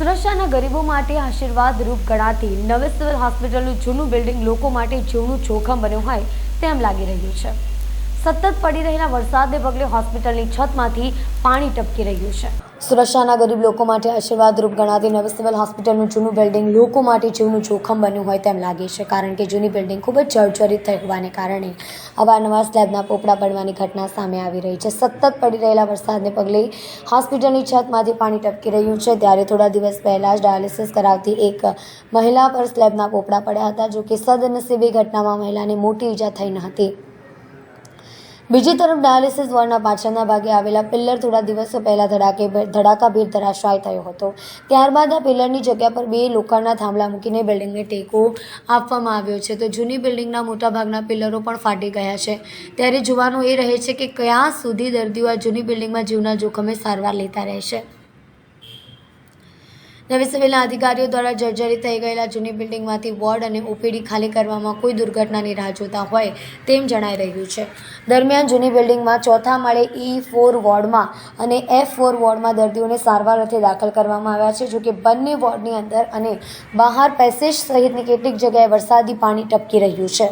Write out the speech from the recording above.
સુરક્ષાના ગરીબો માટે આશીર્વાદ રૂપ ગણાતી નવી સિવિલ હોસ્પિટલનું જૂનું બિલ્ડિંગ લોકો માટે જીવનું જોખમ બન્યું હોય તેમ લાગી રહ્યું છે। સતત પડી રહેલા વરસાદને પગલે હોસ્પિટલની છતમાંથી પાણી ટપકી રહ્યું છે। સુરક્ષાના ગરીબ લોકો માટે આશીર્વાદરૂપ ગણાતી નવી સિવિલ હોસ્પિટલનું જૂનું બિલ્ડિંગ લોકો માટે જીવનું જોખમ બન્યું હોય તેમ લાગે છે, કારણ કે જૂની બિલ્ડિંગ ખૂબ જ જર્જરિત થઈ હોવાને કારણે અવારનવાર સ્લેબના પોપડા પડવાની ઘટના સામે આવી રહી છે। સતત પડી રહેલા વરસાદને પગલે હોસ્પિટલની છતમાંથી પાણી ટપકી રહ્યું છે। ત્યારે થોડા દિવસ પહેલાં જ ડાયાલિસિસ કરાવતી એક મહિલા પર સ્લેબના પોપડા પડ્યા હતા, જો કે સદનસીબે ઘટનામાં મહિલાને મોટી ઈજા થઈ ન હતી। બીજી તરફ ડાયાલિસિસ વોર્ડના પાછળના ભાગે આવેલા પિલ્લર થોડા દિવસો પહેલા ધડાકાભેર ધરાશાય થયો હતો। ત્યારબાદ આ પિલ્લરની જગ્યા પર 2 લોખંડના થાંભલા મૂકીને બિલ્ડિંગને ટેકો આપવામાં આવ્યો છે, તો જૂની બિલ્ડિંગના મોટાભાગના પિલ્લરો પણ ફાટી ગયા છે। ત્યારે જોવાનું એ રહે છે કે ક્યાં સુધી દર્દીઓ આ જૂની બિલ્ડિંગમાં જીવના જોખમે સારવાર લેતા રહેશે। નવી સિવિલના અધિકારીઓ દ્વારા જર્જરિત થઈ ગયેલા જૂની બિલ્ડિંગમાંથી વોર્ડ અને ઓપીડી ખાલી કરવામાં કોઈ દુર્ઘટનાની રાહ જોતા હોય તેમ જણાઈ રહ્યું છે। દરમિયાન જૂની બિલ્ડિંગમાં ચોથા માળે E4 વોર્ડમાં અને F4 વોર્ડમાં દર્દીઓને સારવાર અર્થે દાખલ કરવામાં આવ્યા છે, જો કે બંને વોર્ડની અંદર અને બહાર પેસેજ સહિતની કેટલીક જગ્યાએ વરસાદી પાણી ટપકી રહ્યું છે।